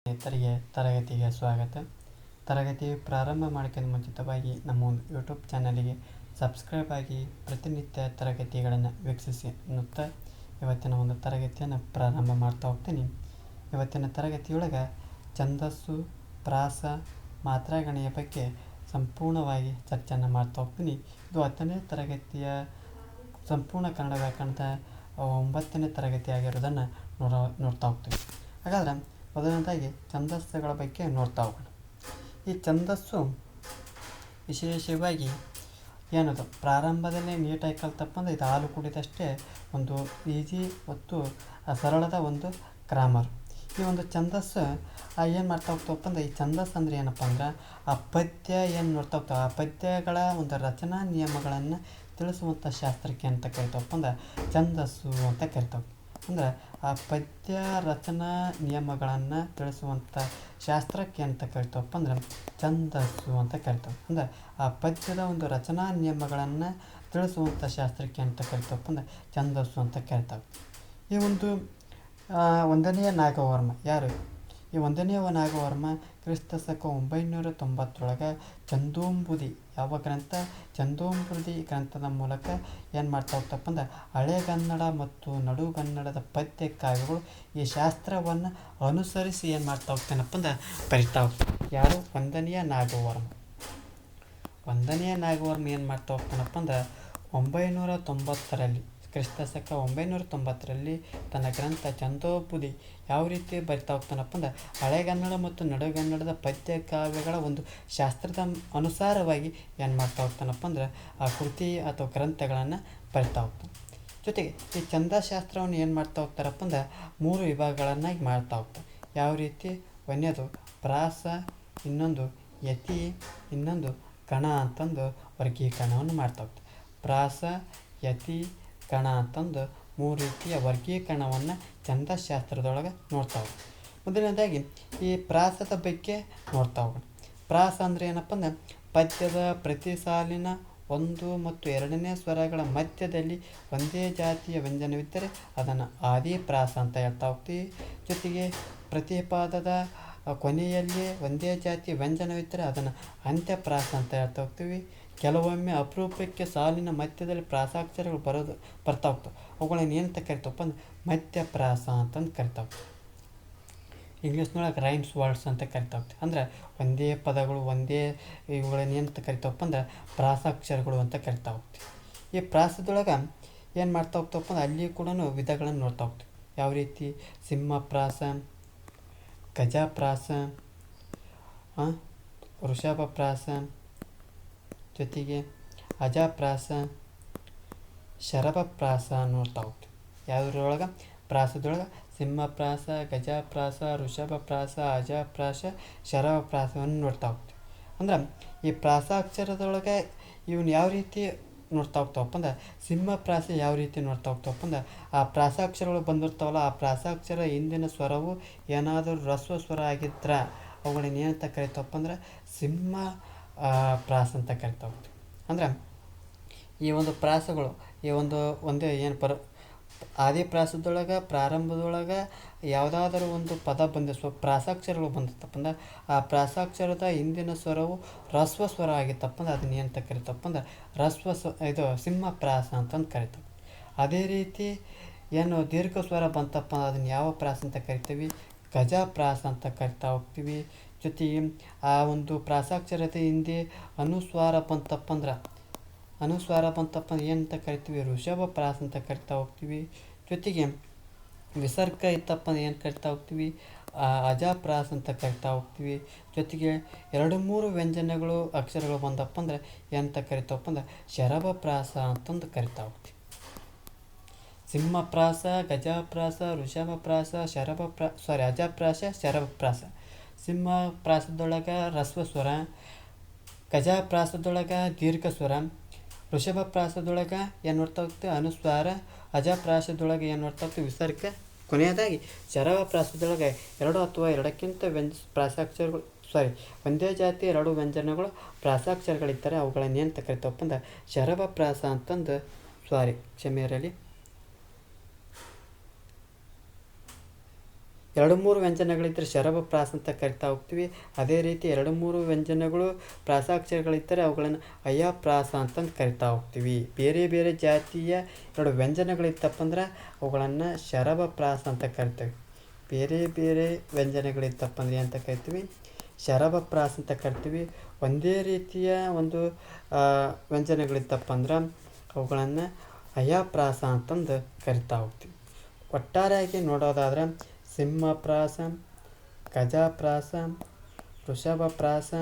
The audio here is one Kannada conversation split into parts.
ಸ್ನೇಹಿತರಿಗೆ ತರಗತಿಗೆ ಸ್ವಾಗತ. ತರಗತಿ ಪ್ರಾರಂಭ ಮಾಡೋಕ್ಕಿಂತ ಮುಂಚಿತವಾಗಿ ನಮ್ಮ ಒಂದು ಯೂಟ್ಯೂಬ್ ಚಾನಲಿಗೆ ಸಬ್ಸ್ಕ್ರೈಬ್ ಆಗಿ ಪ್ರತಿನಿತ್ಯ ತರಗತಿಗಳನ್ನು ವೀಕ್ಷಿಸಿ ಅನ್ನುತ್ತಾ ಇವತ್ತಿನ ಒಂದು ತರಗತಿಯನ್ನು ಪ್ರಾರಂಭ ಮಾಡ್ತಾ ಹೋಗ್ತೀನಿ. ಇವತ್ತಿನ ತರಗತಿಯೊಳಗೆ ಛಂದಸ್ಸು, ಪ್ರಾಸ, ಮಾತ್ರಾಗಣೆಯ ಬಗ್ಗೆ ಸಂಪೂರ್ಣವಾಗಿ ಚರ್ಚೆಯನ್ನು ಮಾಡ್ತಾ ಹೋಗ್ತೀನಿ. ಇದು 10ನೇ ತರಗತಿಯ ಸಂಪೂರ್ಣ ಕನ್ನಡ ವ್ಯಾಕರಣದ 9ನೇ ತರಗತಿ ಆಗಿರೋದನ್ನು ನೋಡ್ತಾ ಹೋಗ್ತೀವಿ. ಹಾಗಾದ್ರೆ ಮೊದಲನೇದಾಗಿ ಛಂದಸ್ಸುಗಳ ಬಗ್ಗೆ ನೋಡ್ತಾ ಹೋಗೋಣ. ಈ ಛಂದಸ್ಸು ವಿಶೇಷವಾಗಿ ಏನದು ಪ್ರಾರಂಭದಲ್ಲೇ ನೀಟಾಗಿ ಕಲ್ತಪ್ಪ ಅಂದರೆ ಇದು ಹಾಲು ಕುಡಿದಷ್ಟೇ ಒಂದು ಈಜಿ ಮತ್ತು ಸರಳದ ಒಂದು ಗ್ರಾಮರ್. ಈ ಒಂದು ಛಂದಸ್ಸು ಏನು ಮಾಡ್ತಾ ಹೋಗ್ತವಪ್ಪ ಅಂದರೆ ಈ ಛಂದಸ್ಸು ಅಂದರೆ ಏನಪ್ಪ ಅಂದ್ರೆ ಆ ಪದ್ಯ ಏನು ನೋಡ್ತಾ ಹೋಗ್ತಾವೆ ಆ ಪದ್ಯಗಳ ಒಂದು ರಚನಾ ನಿಯಮಗಳನ್ನು ತಿಳಿಸುವಂಥ ಶಾಸ್ತ್ರಕ್ಕೆ ಅಂತ ಕರಿತಾವಪ್ಪ ಅಂದ್ರೆ ಛಂದಸ್ಸು ಅಂತ ಕರಿತಾವೆ. ಅಂದ್ರೆ ಆ ಪದ್ಯ ರಚನಾ ನಿಯಮಗಳನ್ನು ತಿಳಿಸುವಂಥ ಶಾಸ್ತ್ರಕ್ಕೆ ಅಂತ ಕರಿತಾವಪ್ಪ ಅಂದ್ರೆ ಛಂದಸ್ಸು ಅಂತ ಕರಿತಾವೆ. ಅಂದ್ರೆ ಆ ಪದ್ಯದ ಒಂದು ರಚನಾ ನಿಯಮಗಳನ್ನು ತಿಳಿಸುವಂಥ ಶಾಸ್ತ್ರಕ್ಕೆ ಅಂತ ಕರಿತಾವಪ್ಪ ಅಂದ್ರೆ ಛಂದಸ್ಸು ಅಂತ ಕರಿತಾವೆ. ಈ ಒಂದು 1ನೇ ನಾಗವರ್ಮ ಯಾರು? ಈ 1ನೇ ನಾಗವರ್ಮ ಕ್ರಿಸ್ತಶಕ 990 ಛಂದೋಂಬುದಿ ಯಾವ ಗ್ರಂಥ? ಛಂದೋಂಬುದಿ ಗ್ರಂಥದ ಮೂಲಕ ಏನು ಮಾಡ್ತಾ ಹೋಗ್ತಪ್ಪ ಅಂದ್ರೆ ಹಳೆಗನ್ನಡ ಮತ್ತು ನಡುಗನ್ನಡದ ಪದ್ಯ ಕಾವ್ಯಗಳು ಈ ಶಾಸ್ತ್ರವನ್ನು ಅನುಸರಿಸಿ ಏನು ಮಾಡ್ತಾ ಹೋಗ್ತಾನಪ್ಪ ಅಂದ್ರೆ ಬರಿತಾ ಹೋಗ್ತಾನೆ. ಯಾರು? 1ನೇ ನಾಗವರ್ಮ. 1ನೇ ನಾಗವರ್ಮ ಏನು ಮಾಡ್ತಾ ಹೋಗ್ತಾನಪ್ಪ ಅಂದ್ರೆ 990ರಲ್ಲಿ ಕ್ರಿಸ್ತಶಕ 990ರಲ್ಲಿ ತನ್ನ ಗ್ರಂಥ ಛಂದೋಂಬುದಿ ಯಾವ ರೀತಿ ಬರಿತಾ ಹೋಗ್ತಾನಪ್ಪ ಅಂದ್ರೆ ಹಳೆಗನ್ನಡ ಮತ್ತು ನಡುಗನ್ನಡದ ಪದ್ಯ ಕಾವ್ಯಗಳ ಒಂದು ಶಾಸ್ತ್ರದ ಅನುಸಾರವಾಗಿ ಏನು ಮಾಡ್ತಾ ಹೋಗ್ತಾನಪ್ಪ ಅಂದ್ರೆ ಆ ಕೃತಿ ಅಥವಾ ಗ್ರಂಥಗಳನ್ನು ಬರಿತಾ ಹೋಗ್ತಾನೆ. ಜೊತೆಗೆ ಈ ಛಂದಶಾಸ್ತ್ರವನ್ನು ಏನು ಮಾಡ್ತಾ ಹೋಗ್ತಾರಪ್ಪ ಅಂದ್ರೆ 3 ವಿಭಾಗಗಳನ್ನಾಗಿ ಮಾಡ್ತಾ ಹೋಗ್ತಾರೆ. ಯಾವ ರೀತಿ? ಒಂದನೇದು ಪ್ರಾಸ, ಇನ್ನೊಂದು ಯತಿ, ಇನ್ನೊಂದು ಗಣ ಅಂತಂದು ವರ್ಗೀಕರಣವನ್ನು ಮಾಡ್ತಾ ಹೋಗ್ತಾರೆ. ಪ್ರಾಸ, ಯತಿ, ಗಣ ಅಂತಂದು 3 ರೀತಿಯ ವರ್ಗೀಕರಣವನ್ನು ಛಂದಶಾಸ್ತ್ರದೊಳಗೆ ನೋಡ್ತಾ ಹೋಗೋಣ. ಮೊದಲನೇದಾಗಿ ಈ ಪ್ರಾಸದ ಬಗ್ಗೆ ನೋಡ್ತಾ ಹೋಗೋಣ. ಪ್ರಾಸ ಅಂದರೆ ಏನಪ್ಪ ಅಂದ್ರೆ ಪದ್ಯದ ಪ್ರತಿ ಸಾಲಿನ 1 ಮತ್ತು 2ನೇ ಸ್ವರಗಳ ಮಧ್ಯದಲ್ಲಿ ಒಂದೇ ಜಾತಿಯ ವ್ಯಂಜನವಿದ್ದರೆ ಅದನ್ನು ಆದಿ ಪ್ರಾಸ ಅಂತ ಹೇಳ್ತಾ ಹೋಗ್ತೀವಿ. ಜೊತೆಗೆ ಪ್ರತಿ ಪಾದದ ಕೊನೆಯಲ್ಲಿ ಒಂದೇ ಜಾತಿಯ ವ್ಯಂಜನವಿದ್ದರೆ ಅದನ್ನು ಅಂತ್ಯಪ್ರಾಸ ಅಂತ ಹೇಳ್ತಾ ಹೋಗ್ತೀವಿ. ಕೆಲವೊಮ್ಮೆ ಅಪರೂಪಕ್ಕೆ ಸಾಲಿನ ಮಧ್ಯದಲ್ಲಿ ಪ್ರಾಸಾಕ್ಷರಗಳು ಬರ್ತಾ ಹೋಗ್ತವೆ. ಅವುಗಳನ್ನ ಏನಂತ ಕರಿತಾವಪ್ಪ ಅಂದ್ರೆ ಮಧ್ಯಪ್ರಾಸ ಅಂತಂದು ಕರಿತಾ ಹೋಗ್ತೀವಿ. ಇಂಗ್ಲೀಷ್ನೊಳಗೆ ರೈಮ್ಸ್ ವರ್ಡ್ಸ್ ಅಂತ ಕರಿತಾ ಹೋಗ್ತೀವಿ. ಅಂದರೆ ಒಂದೇ ಪದಗಳು ಒಂದೇ ಇವುಗಳನ್ನ ಏನಂತ ಕರಿತಾವಪ್ಪ ಅಂದ್ರೆ ಪ್ರಾಸಾಕ್ಷರಗಳು ಅಂತ ಕರಿತಾ ಹೋಗ್ತೀವಿ. ಈ ಪ್ರಾಸದೊಳಗೆ ಏನು ಮಾಡ್ತಾ ಹೋಗ್ತಾವಪ್ಪ ಅಂದ್ರೆ ಅಲ್ಲಿ ಕೂಡ ವಿಧಗಳನ್ನು ನೋಡ್ತಾ ಹೋಗ್ತೀವಿ. ಯಾವ ರೀತಿ? ಸಿಂಹಪ್ರಾಸ, ಗಜಪ್ರಾಸ, ವೃಷಭಪ್ರಾಸ, ಜೊತೆಗೆ ಅಜಪ್ರಾಸ, ಶರಭಪ್ರಾಸ ನೋಡ್ತಾ ಹೋಗ್ತೀವಿ. ಯಾವುದ್ರೊಳಗೆ? ಪ್ರಾಸದೊಳಗೆ ಸಿಂಹಪ್ರಾಸ, ಗಜಪ್ರಾಸ, ವೃಷಭಪ್ರಾಸ, ಅಜಪ್ರಾಸ, ಶರಭಪ್ರಾಸವನ್ನು ನೋಡ್ತಾ ಹೋಗ್ತೀವಿ. ಅಂದ್ರೆ ಈ ಪ್ರಾಸಾಕ್ಷರದೊಳಗೆ ಇವನು ಯಾವ ರೀತಿ ನೋಡ್ತಾ ಹೋಗ್ತಾವಪ್ಪ ಅಂದ್ರೆ ಸಿಂಹಪ್ರಾಸ ಯಾವ ರೀತಿ ನೋಡ್ತಾ ಹೋಗ್ತಾವಪ್ಪ ಅಂದ್ರೆ ಆ ಪ್ರಾಸಾಕ್ಷರಗಳು ಬಂದಿರ್ತಾವಲ್ಲ ಆ ಪ್ರಾಸಾಕ್ಷರ ಹಿಂದಿನ ಸ್ವರವು ಏನಾದರೂ ರಸ್ವ ಸ್ವರ ಆಗಿದ್ರೆ ಅವುಗಳನ್ನ ಏನಂತ ಕರಿತಾವಪ್ಪ ಅಂದ್ರೆ ಸಿಂಹ ಪ್ರಾಸ ಅಂತ ಕರಿತಾ ಹೋಗ್ತೀವಿ. ಅಂದ್ರೆ ಈ ಒಂದು ಪ್ರಾಸಗಳು ಈ ಒಂದೇ ಏನು ಆದಿಪ್ರಾಸದೊಳಗೆ ಪ್ರಾರಂಭದೊಳಗೆ ಯಾವುದಾದ್ರೂ ಒಂದು ಪದ ಪ್ರಾಸಾಕ್ಷರಗಳು ಬಂದಿತ್ತಪ್ಪ ಅಂದ್ರೆ ಆ ಪ್ರಾಸಾಕ್ಷರದ ಹಿಂದಿನ ಸ್ವರವು ರಸ್ವ ಸ್ವರ ಆಗಿತ್ತಪ್ಪ ಅಂದ್ರೆ ಅದನ್ನ ಏನಂತ ಕರಿತಪ್ಪ ಅಂದ್ರೆ ಇದು ಸಿಂಹಪ್ರಾಸ ಅಂತಂದು ಕರಿತಾವೆ. ಅದೇ ರೀತಿ ಏನು ದೀರ್ಘ ಸ್ವರ ಬಂತಪ್ಪ ಅದನ್ನು ಯಾವ ಪ್ರಾಸ ಅಂತ ಕರಿತೀವಿ? ಗಜಪ್ರಾಸ ಅಂತ ಕರಿತಾ ಹೋಗ್ತೀವಿ. ಜೊತೆಗೆ ಆ ಒಂದು ಪ್ರಾಸಾಕ್ಷರತೆ ಹಿಂದೆ ಅನುಸ್ವಾರ ಬಂತಪ್ಪ ಅಂದ್ರೆ ಏನಂತ ಕರಿತೀವಿ? ವೃಷಭಪ್ರಾಸ ಅಂತ ಕರಿತಾ ಹೋಗ್ತೀವಿ. ಜೊತೆಗೆ ವಿಸರ್ಗ ಇತ್ತಪ್ಪ ಅಂದ್ರೆ ಏನು ಕರಿತಾ ಹೋಗ್ತೀವಿ? ಅಜಪ್ರಾಸ ಅಂತ ಕರಿತಾ ಹೋಗ್ತೀವಿ. ಜೊತೆಗೆ 2-3 ವ್ಯಂಜನಗಳು ಅಕ್ಷರಗಳು ಬಂದಪ್ಪ ಅಂದ್ರೆ ಏನಂತ ಕರಿತಾವಪ್ಪ ಅಂದ್ರೆ ಶರಭಪ್ರಾಸ ಅಂತಂದು ಕರಿತಾ ಹೋಗ್ತೀವಿ. ಸಿಂಹಪ್ರಾಸ, ಗಜಪ್ರಾಸ, ವೃಷಭಪ್ರಾಸ, ಅಜಪ್ರಾಸ, ಶರಭಪ್ರಾಸ. ಸಿಂಹಪ್ರಾಸದೊಳಗೆ ರಸ್ವ ಸ್ವರ, ಗಜಪ್ರಾಸದೊಳಗೆ ದೀರ್ಘ ಸ್ವರ, ವೃಷಭಪ್ರಾಸದೊಳಗೆ ಏನು ನೋಡ್ತಾ ಹೋಗ್ತೀವಿ? ಅನುಸ್ವಾರ, ಅಜಪ್ರಾಸದೊಳಗೆ ಏನು ನೋಡ್ತಾ ಹೋಗ್ತೀವಿ? ವಿಸರ್ಗ. ಕೊನೆಯದಾಗಿ ಶರಭಪ್ರಾಸದೊಳಗೆ 2 ಅಥವಾ 2ಕ್ಕಿಂತ ಪ್ರಾಸಾಕ್ಷರಗಳು ಒಂದೇ ಜಾತಿ 2 ವ್ಯಂಜನಗಳು ಪ್ರಾಸಾಕ್ಷರಗಳಿದ್ದರೆ ಅವುಗಳನ್ನು ಏನಂತ ಕರಿತಾವಪ್ಪ ಅಂದ್ರೆ ಶರಭಪ್ರಾಸ ಅಂತಂದು ಕ್ಷಮೆ ಇರಲಿ 2-3 ವ್ಯಂಜನಗಳಿದ್ದರೆ ಶರಭ ಪ್ರಾಸ ಅಂತ ಕರಿತಾ ಹೋಗ್ತೀವಿ. ಅದೇ ರೀತಿ 2-3 ವ್ಯಂಜನಗಳು ಪ್ರಾಸಾಕ್ಷರಗಳಿದ್ದರೆ ಅವುಗಳನ್ನು ಅಯ್ಯಾಪ್ರಾಸ ಅಂತಂದು ಕರಿತಾ ಹೋಗ್ತೀವಿ. ಬೇರೆ ಬೇರೆ ಜಾತಿಯ 2 ವ್ಯಂಜನಗಳಿತ್ತಪ್ಪ ಅಂದ್ರೆ ಅವುಗಳನ್ನು ಶರಭ ಪ್ರಾಸ ಅಂತ ಕರಿತೀವಿ. ಬೇರೆ ಬೇರೆ ವ್ಯಂಜನಗಳಿತ್ತಪ್ಪ ಅಂದರೆ ಅಂತ ಕರಿತೀವಿ, ಶರಭ ಪ್ರಾಸ ಅಂತ ಕರಿತೀವಿ. ಒಂದೇ ರೀತಿಯ ಒಂದು ವ್ಯಂಜನಗಳಿತ್ತಪ್ಪ ಅಂದ್ರೆ ಅವುಗಳನ್ನು ಅಯ್ಯಾಪ್ರಾಸ ಅಂತಂದು ಕರಿತಾ ಹೋಗ್ತೀವಿ. ಒಟ್ಟಾರೆಯಾಗಿ ನೋಡೋದಾದ್ರೆ ಸಿಂಹಪ್ರಾಸ, ಗಜಪ್ರಾಸ, ವೃಷಭಪ್ರಾಸ,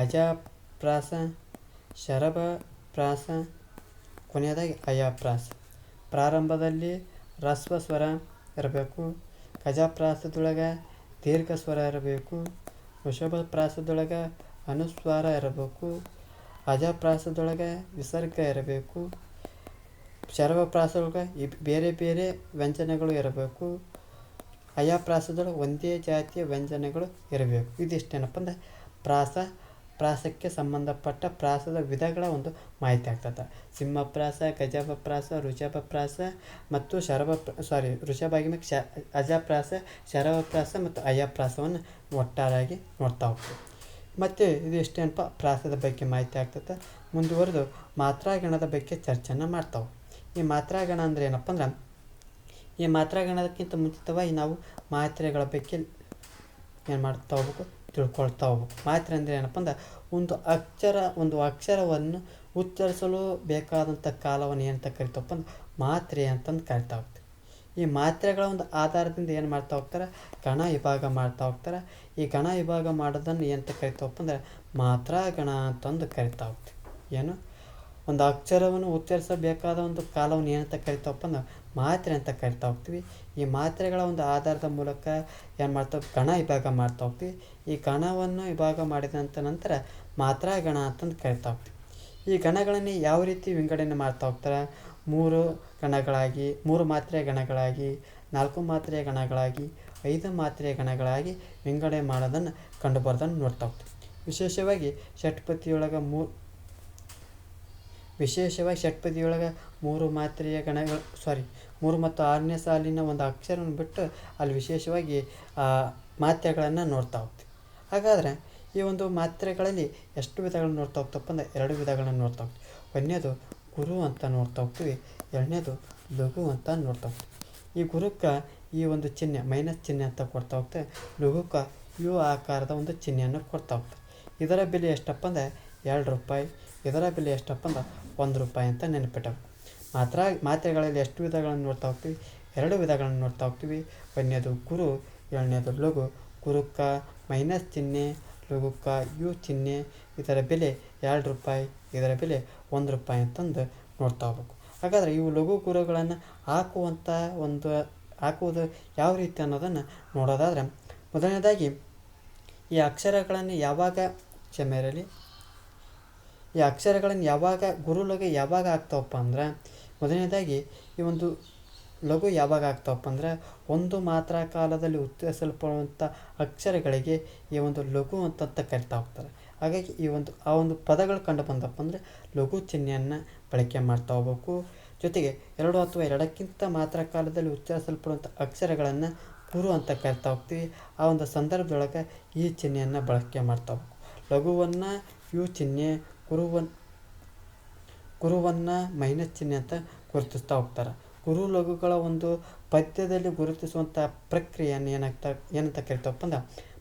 ಅಜಪ್ರಾಸ, ಶರಭಪ್ರಾಸ, ಕೊನೆಯದಾಗಿ ಅಯ್ಯಾಪ್ರಾಸ. ಪ್ರಾರಂಭದಲ್ಲಿ ಹ್ರಸ್ವ ಸ್ವರ ಇರಬೇಕು. ಗಜಪ್ರಾಸದೊಳಗೆ ದೀರ್ಘ ಸ್ವರ ಇರಬೇಕು. ವೃಷಭಪ್ರಾಸದೊಳಗೆ ಅನುಸ್ವಾರ ಇರಬೇಕು. ಅಜಪ್ರಾಸದೊಳಗೆ ವಿಸರ್ಗ ಇರಬೇಕು. ಶರಭಪ್ರಾಸದೊಳಗೆ ಬೇರೆ ಬೇರೆ ವ್ಯಂಜನಗಳು ಇರಬೇಕು. ಅಯ್ಯಾಪ್ರಾಸದೊಳಗೆ ಒಂದೇ ಜಾತಿಯ ವ್ಯಂಜನಗಳು ಇರಬೇಕು. ಇದಿಷ್ಟೇನಪ್ಪ ಅಂದರೆ ಪ್ರಾಸಕ್ಕೆ ಸಂಬಂಧಪಟ್ಟ ಪ್ರಾಸದ ವಿಧಗಳ ಒಂದು ಮಾಹಿತಿ ಆಗ್ತದೆ. ಸಿಂಹಪ್ರಾಸ, ಗಜಪ್ರಾಸ, ವೃಷಭಪ್ರಾಸ ಮತ್ತು ವೃಷಭಾಗಿ ಅಜಪ್ರಾಸ, ಶರಭಪ್ರಾಸ ಮತ್ತು ಅಯ್ಯಾಪ್ರಾಸವನ್ನು ಒಟ್ಟಾರೆಯಾಗಿ ನೋಡ್ತಾ ಹೋಗ್ತೀವಿ. ಮತ್ತು ಇದು ಎಷ್ಟೇನಪ್ಪ ಪ್ರಾಸದ ಬಗ್ಗೆ ಮಾಹಿತಿ ಆಗ್ತದೆ. ಮುಂದುವರೆದು ಮಾತ್ರಾಗಣದ ಬಗ್ಗೆ ಚರ್ಚೆಯನ್ನು ಮಾಡ್ತಾವೆ. ಈ ಮಾತ್ರಾಗಣ ಅಂದರೆ ಏನಪ್ಪ ಅಂದ್ರೆ, ಈ ಮಾತ್ರಾಗಣದಕ್ಕಿಂತ ಮುಂಚಿತವಾಗಿ ನಾವು ಮಾತ್ರೆಗಳ ಬಗ್ಗೆ ಏನು ಮಾಡ್ತಾ ಹೋಗ್ಬೇಕು, ತಿಳ್ಕೊಳ್ತಾ ಹೋಗ್ಬೇಕು. ಮಾತ್ರೆ ಅಂದರೆ ಏನಪ್ಪ ಅಂದ್ರೆ ಒಂದು ಅಕ್ಷರವನ್ನು ಉಚ್ಚರಿಸಲು ಬೇಕಾದಂಥ ಕಾಲವನ್ನು ಏನಂತ ಕರಿತಪ್ಪ ಅಂದ್ರೆ ಮಾತ್ರೆ ಅಂತಂದು ಕರಿತಾ ಹೋಗ್ತೀವಿ. ಈ ಮಾತ್ರೆಗಳ ಒಂದು ಆಧಾರದಿಂದ ಏನು ಮಾಡ್ತಾ ಹೋಗ್ತಾರೆ, ಗಣ ವಿಭಾಗ ಮಾಡ್ತಾ ಹೋಗ್ತಾರೆ. ಈ ಗಣ ವಿಭಾಗ ಮಾಡೋದನ್ನು ಏನಂತ ಕರಿತವಪ್ಪ ಅಂದರೆ ಮಾತ್ರಾಗಣ ಅಂತಂದು ಕರಿತಾ ಹೋಗ್ತೀವಿ. ಏನು ಒಂದು ಅಕ್ಷರವನ್ನು ಉಚ್ಚರಿಸಬೇಕಾದ ಒಂದು ಕಾಲವನ್ನು ಏನಂತ ಕರಿತವಪ್ಪ ಅಂದ್ರೆ ಮಾತ್ರೆ ಅಂತ ಕರಿತಾ ಹೋಗ್ತೀವಿ. ಈ ಮಾತ್ರೆಗಳ ಒಂದು ಆಧಾರದ ಮೂಲಕ ಏನು ಮಾಡ್ತಾವೆ, ಗಣ ವಿಭಾಗ ಮಾಡ್ತಾ ಹೋಗ್ತೀವಿ. ಈ ಗಣವನ್ನು ವಿಭಾಗ ಮಾಡಿದಂಥ ನಂತರ ಮಾತ್ರಾಗಣ ಅಂತಂದು ಕರಿತಾ ಹೋಗ್ತೀವಿ. ಈ ಗಣಗಳನ್ನು ಯಾವ ರೀತಿ ವಿಂಗಡಣೆ ಮಾಡ್ತಾ ಹೋಗ್ತಾರೆ, 3 ಗಣಗಳಾಗಿ, 3 ಮಾತ್ರೆಯ ಗಣಗಳಾಗಿ, 4 ಮಾತ್ರೆಯ ಗಣಗಳಾಗಿ, 5 ಮಾತ್ರೆಯ ಗಣಗಳಾಗಿ ವಿಂಗಡಣೆ ಮಾಡೋದನ್ನು ಕಂಡುಬರೋದನ್ನು ನೋಡ್ತಾ ಹೋಗ್ತೀವಿ. ವಿಶೇಷವಾಗಿ ಷಟ್ಪದಿಯೊಳಗೆ 3 ಮಾತ್ರೆಯ ಗಣಗಳು 3 ಮತ್ತು 6ನೇ ಸಾಲಿನ ಒಂದು ಅಕ್ಷರವನ್ನು ಬಿಟ್ಟು ಅಲ್ಲಿ ವಿಶೇಷವಾಗಿ ಮಾತ್ರೆಗಳನ್ನು ನೋಡ್ತಾ ಹೋಗ್ತೀವಿ. ಹಾಗಾದರೆ ಈ ಒಂದು ಮಾತ್ರೆಗಳಲ್ಲಿ ಎಷ್ಟು ವಿಧಗಳನ್ನು ನೋಡ್ತಾ ಹೋಗ್ತಪ್ಪ ಅಂದರೆ 2 ವಿಧಗಳನ್ನು ನೋಡ್ತಾ ಹೋಗ್ತೀವಿ. ಒಂದನೇದು ಗುರು ಅಂತ ನೋಡ್ತಾ ಹೋಗ್ತೀವಿ, ಎರಡನೇದು ಲಘು ಅಂತ ನೋಡ್ತಾ ಹೋಗ್ತೀವಿ. ಈ ಗುರುಕ್ಕೆ ಈ ಒಂದು ಚಿಹ್ನೆ ಮೈನಸ್ ಚಿಹ್ನೆ ಅಂತ ಕೊಡ್ತಾ ಹೋಗ್ತೇವೆ. ಲಘುಕ್ಕೆ ಯು ಆಕಾರದ ಒಂದು ಚಿಹ್ನೆಯನ್ನು ಕೊಡ್ತಾ ಹೋಗ್ತೇವೆ. ಇದರ ಬೆಲೆ ಎಷ್ಟಪ್ಪ ಅಂದರೆ 2 ರೂಪಾಯಿ, ಇದರ ಬೆಲೆ ಎಷ್ಟಪ್ಪ ಅಂದ್ರೆ 1 ರೂಪಾಯಿ ಅಂತ ನೆನಪಿಟ್ಟವು. ಮಾತ್ರೆಗಳಲ್ಲಿ ಎಷ್ಟು ವಿಧಗಳನ್ನು ನೋಡ್ತಾ ಹೋಗ್ತೀವಿ, 2 ವಿಧಗಳನ್ನು ನೋಡ್ತಾ ಹೋಗ್ತೀವಿ. ಒಂದನೇದು ಗುರು, ಎರಡನೇದು ಲಘು. ಗುರುಕ್ಕ ಮೈನಸ್ ಚಿಹ್ನೆ, ಲಘುಕ್ಕ ಯು ಚಿಹ್ನೆ. ಇದರ ಬೆಲೆ 2 ರೂಪಾಯಿ, ಇದರ ಬೆಲೆ 1 ರೂಪಾಯಿ ಅಂತಂದು ನೋಡ್ತಾ ಹೋಗ್ಬೇಕು. ಹಾಗಾದರೆ ಇವು ಲಘು ಗುರುಗಳನ್ನು ಹಾಕುವುದು ಯಾವ ರೀತಿ ಅನ್ನೋದನ್ನು ನೋಡೋದಾದರೆ, ಮೊದಲನೇದಾಗಿ ಈ ಅಕ್ಷರಗಳನ್ನು ಯಾವಾಗ ಗುರು ಲಘು ಯಾವಾಗ ಆಗ್ತಾವಪ್ಪ ಅಂದ್ರೆ, ಮೊದಲನೇದಾಗಿ ಈ ಒಂದು ಲಘು ಯಾವಾಗ ಆಗ್ತಾವಪ್ಪ ಅಂದ್ರೆ, ಒಂದು ಮಾತ್ರ ಕಾಲದಲ್ಲಿ ಉಚ್ಚರಿಸಲ್ಪಡುವಂಥ ಅಕ್ಷರಗಳಿಗೆ ಈ ಒಂದು ಲಘು ಅಂತ ಕರಿತಾ ಹೋಗ್ತಾರೆ. ಹಾಗಾಗಿ ಆ ಒಂದು ಪದಗಳು ಕಂಡು ಬಂದಪ್ಪ ಅಂದರೆ ಲಘು ಚಿಹ್ನೆಯನ್ನು ಬಳಕೆ ಮಾಡ್ತಾ ಹೋಗ್ಬೇಕು. ಜೊತೆಗೆ 2 ಅಥವಾ 2ಕ್ಕಿಂತ ಮಾತ್ರ ಕಾಲದಲ್ಲಿ ಉಚ್ಚರಿಸಲ್ಪಡುವಂಥ ಅಕ್ಷರಗಳನ್ನು ಗುರು ಅಂತ ಕರಿತಾ ಹೋಗ್ತೀವಿ. ಆ ಒಂದು ಸಂದರ್ಭದೊಳಗೆ ಈ ಚಿಹ್ನೆಯನ್ನು ಬಳಕೆ ಮಾಡ್ತಾ ಹೋಗ್ಬೇಕು. ಲಘುವನ್ನು ಯು ಚಿಹ್ನೆ, ಗುರುವನ್ನು ಮೈನಸ್ ಚಿಹ್ನೆ ಅಂತ ಗುರುತಿಸ್ತಾ ಹೋಗ್ತಾರೆ. ಗುರು ಲಘುಗಳ ಒಂದು ಪದ್ಯದಲ್ಲಿ ಗುರುತಿಸುವಂಥ ಪ್ರಕ್ರಿಯೆಯನ್ನು ಏನಂತ ಕರಿತಾವಪ್ಪ ಅಂದ್ರೆ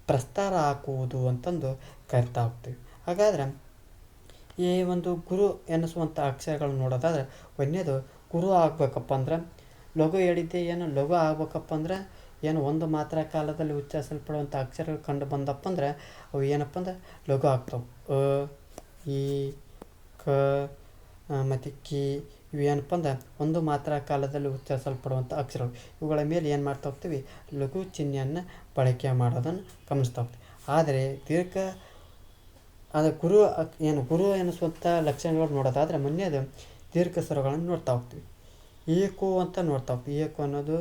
ಪ್ರಸ್ತಾರ ಹಾಕುವುದು ಅಂತಂದು ಕರಿತಾ ಹೋಗ್ತೀವಿ. ಹಾಗಾದರೆ ಈ ಒಂದು ಗುರು ಎನ್ನಿಸುವಂಥ ಅಕ್ಷರಗಳನ್ನು ನೋಡೋದಾದ್ರೆ, ಒಂದನೇದು ಗುರು ಆಗಬೇಕಪ್ಪ ಅಂದ್ರೆ ಲಘು ಹೇಳಿದ್ದೆ. ಲಘು ಆಗ್ಬೇಕಪ್ಪ ಅಂದ್ರೆ ಒಂದು ಮಾತ್ರ ಕಾಲದಲ್ಲಿ ಉಚ್ಚರಿಸಲ್ಪಡುವಂಥ ಅಕ್ಷರಗಳು ಕಂಡು ಬಂದಪ್ಪ ಅಂದ್ರೆ ಅವು ಏನಪ್ಪ ಅಂದ್ರೆ ಲಘು ಆಗ್ತಾವೆ. ಈ ಕ ಮತ್ತು ಕಿ ಇವು ಏನಪ್ಪ ಅಂದ್ರೆ ಒಂದು ಮಾತ್ರ ಕಾಲದಲ್ಲಿ ಉಚ್ಚರಿಸಲ್ಪಡುವಂಥ ಅಕ್ಷರಗಳು. ಇವುಗಳ ಮೇಲೆ ಏನು ಮಾಡ್ತಾ ಹೋಗ್ತೀವಿ, ಲಘು ಚಿಹ್ನೆಯನ್ನು ಬಳಕೆ ಮಾಡೋದನ್ನು ಗಮನಿಸ್ತಾ ಹೋಗ್ತೀವಿ. ಆದರೆ ಗುರು ಎನ್ನಿಸುವಂಥ ಲಕ್ಷಣಗಳು ನೋಡೋದಾದರೆ, ಮೊನ್ನೆದು ದೀರ್ಘ ಸ್ವರಗಳನ್ನು ನೋಡ್ತಾ ಹೋಗ್ತೀವಿ. ಏಕು ಅಂತ ನೋಡ್ತಾ ಹೋಗ್ತೀವಿ. ಏಕು ಅನ್ನೋದು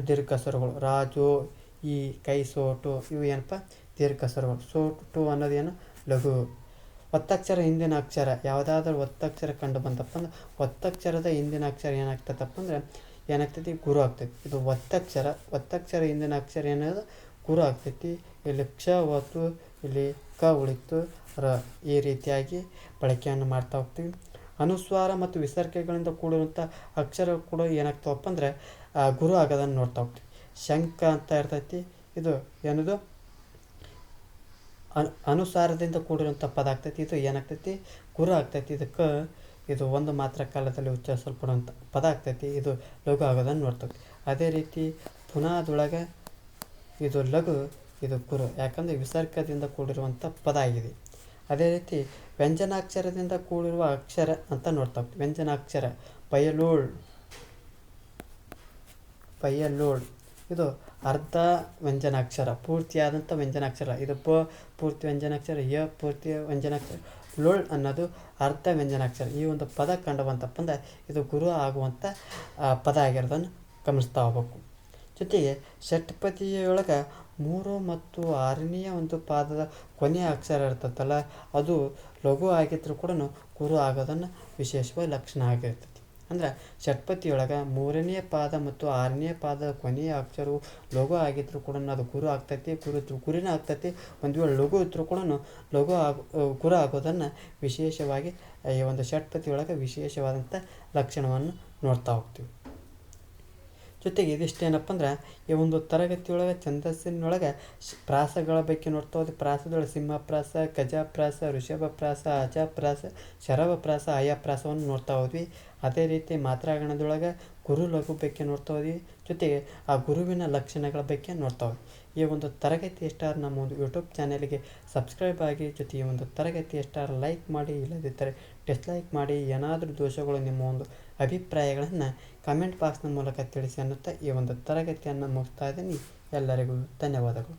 ದೀರ್ಘ ಸ್ವರಗಳು. ರಾಜು, ಈ, ಕೈ, ಸೋಟು ಇವು ಏನಪ್ಪ ದೀರ್ಘ ಸ್ವರಗಳು. ಸೋಟು ಅನ್ನೋದು ಲಘು. ಒತ್ತಕ್ಷರ ಹಿಂದಿನ ಅಕ್ಷರ ಯಾವುದಾದ್ರೂ ಒತ್ತಕ್ಷರ ಕಂಡು ಬಂದಪ್ಪ ಅಂದ್ರೆ ಒತ್ತಕ್ಷರದ ಹಿಂದಿನ ಅಕ್ಷರ ಏನಾಗ್ತದಪ್ಪ ಅಂದರೆ ಏನಾಗ್ತೈತಿ ಗುರು ಆಗ್ತೈತಿ. ಇದು ಒತ್ತಕ್ಷರ ಹಿಂದಿನ ಅಕ್ಷರ ಏನಾದ ಗುರು ಆಗ್ತೈತಿ. ಇಲ್ಲಿ ಕ್ಷ ಹೊತ್ತು ಇಲ್ಲಿ ಕ ಉಳಿತು ರ ಈ ರೀತಿಯಾಗಿ ಬಳಕೆಯನ್ನು ಮಾಡ್ತಾ ಹೋಗ್ತೀವಿ. ಅನುಸ್ವಾರ ಮತ್ತು ವಿಸರ್ಗಗಳಿಂದ ಕೂಡಿರುವಂಥ ಅಕ್ಷರ ಕೂಡ ಏನಾಗ್ತಾವಪ್ಪ ಅಂದರೆ ಗುರು ಆಗೋದನ್ನು ನೋಡ್ತಾ ಹೋಗ್ತೀವಿ. ಶಂಕ ಅಂತ ಇರ್ತೈತಿ. ಇದು ಏನದು ಅನುಸಾರದಿಂದ ಕೂಡಿರುವಂಥ ಪದ ಆಗ್ತೈತಿ. ಇದು ಏನಾಗ್ತೈತಿ ಗುರು ಆಗ್ತೈತಿ. ಇದಕ್ಕೆ ಇದು ಒಂದು ಮಾತ್ರ ಕಾಲದಲ್ಲಿ ಉಚ್ಚರಿಸಲ್ಪಡುವಂಥ ಪದ ಆಗ್ತೈತಿ. ಇದು ಲಘು ಆಗೋದನ್ನು ನೋಡ್ತೀವಿ. ಅದೇ ರೀತಿ ಪುನಃದೊಳಗೆ ಇದು ಲಘು, ಇದು ಗುರು, ಯಾಕಂದರೆ ವಿಸರ್ಗದಿಂದ ಕೂಡಿರುವಂಥ ಪದ ಆಗಿದೆ. ಅದೇ ರೀತಿ ವ್ಯಂಜನಾಕ್ಷರದಿಂದ ಕೂಡಿರುವ ಅಕ್ಷರ ಅಂತ ನೋಡ್ತಾ ಹೋಗ್ತೀವಿ. ವ್ಯಂಜನಾಕ್ಷರ ಪಯ್ಯಲೋಳ್ ಇದು ಅರ್ಧ ವ್ಯಂಜನಾಕ್ಷರ, ಪೂರ್ತಿಯಾದಂಥ ವ್ಯಂಜನಾಕ್ಷರ. ಇದು ಪೂರ್ತಿ ವ್ಯಂಜನಾಕ್ಷರ, ಪೂರ್ತಿ ವ್ಯಂಜನಾಕ್ಷರ, ಲೋಳ್ ಅನ್ನೋದು ಅರ್ಧ ವ್ಯಂಜನಾಕ್ಷರ. ಈ ಒಂದು ಪದ ಕಂಡುವಂತಪ್ಪ ಅಂದರೆ ಇದು ಗುರು ಆಗುವಂಥ ಪದ ಆಗಿರೋದನ್ನು ಗಮನಿಸ್ತಾ ಹೋಗ್ಬೇಕು. ಜೊತೆಗೆ ಷಟ್ಪದಿಯೊಳಗೆ 3 ಮತ್ತು 6ನೇ ಒಂದು ಪಾದದ ಕೊನೆಯ ಅಕ್ಷರ ಇರ್ತೈತಲ್ಲ, ಅದು ಲಘು ಆಗಿದ್ರೂ ಕೂಡ ಗುರು ಆಗೋದನ್ನು ವಿಶೇಷವಾಗಿ ಲಕ್ಷಣ ಆಗಿರ್ತೈತಿ. ಅಂದ್ರೆ ಷಟ್ಪದಿಯೊಳಗೆ 3ನೇ ಪಾದ ಮತ್ತು 6ನೇ ಪಾದದ ಕೊನೆಯ ಅಕ್ಷರವು ಲಘು ಆಗಿದ್ರೂ ಕೂಡ ಅದು ಗುರು ಆಗ್ತೈತಿ. ಗುರಿನ ಆಗ್ತೈತಿ. ಒಂದು ವೇಳೆ ಲಘು ಇದ್ರೂ ಕೂಡ ಗುರು ಆಗೋದನ್ನು ವಿಶೇಷವಾಗಿ ಈ ಒಂದು ಷಟ್ಪದಿಯೊಳಗೆ ವಿಶೇಷವಾದಂಥ ಲಕ್ಷಣವನ್ನು ನೋಡ್ತಾ ಹೋಗ್ತೀವಿ. ಜೊತೆಗೆ ಇದಿಷ್ಟೇನಪ್ಪ ಅಂದ್ರೆ ಈ ಒಂದು ತರಗತಿಯೊಳಗೆ ಛಂದಸ್ಸಿನೊಳಗೆ ಪ್ರಾಸಗಳ ಬಗ್ಗೆ ನೋಡ್ತಾ ಹೋದ್ವಿ. ಪ್ರಾಸದೊಳಗೆ ಸಿಂಹಪ್ರಾಸ, ಗಜಪ್ರಾಸ, ಋಷಭಪ್ರಾಸ, ಅಜಪ್ರಾಸ, ಶರಭಪ್ರಾಸ, ಅಯಪ್ರಾಸವನ್ನು ನೋಡ್ತಾ ಹೋದ್ವಿ. ಅದೇ ರೀತಿ ಮಾತ್ರಾಗಣದೊಳಗೆ ಗುರು ಲಘು ಬಗ್ಗೆ ನೋಡ್ತಾ ಹೋದ್ವಿ. ಜೊತೆಗೆ ಆ ಗುರುವಿನ ಲಕ್ಷಣಗಳ ಬಗ್ಗೆ ನೋಡ್ತಾ ಹೋದ್ವಿ. ಈ ಒಂದು ತರಗತಿ ಎಷ್ಟಾರು ನಮ್ಮ ಒಂದು ಯೂಟ್ಯೂಬ್ ಚಾನೆಲ್ಗೆ ಸಬ್ಸ್ಕ್ರೈಬ್ ಆಗಿ, ಜೊತೆ ಈ ಒಂದು ತರಗತಿ ಎಷ್ಟಾರು ಲೈಕ್ ಮಾಡಿ, ಇಲ್ಲದಿದ್ದರೆ ಡಿಸ್ಲೈಕ್ ಮಾಡಿ. ಏನಾದರೂ ದೋಷಗಳು ನಿಮ್ಮ ಒಂದು ಅಭಿಪ್ರಾಯಗಳನ್ನು ಕಮೆಂಟ್ ಬಾಕ್ಸ್ನ ಮೂಲಕ ತಿಳಿಸಿ ಅನ್ನುತ್ತಾ ಈ ಒಂದು ತರಗತಿಯನ್ನು ಮುಗಿಸ್ತಾ ಇದ್ದೀನಿ. ಎಲ್ಲರಿಗೂ ಧನ್ಯವಾದಗಳು.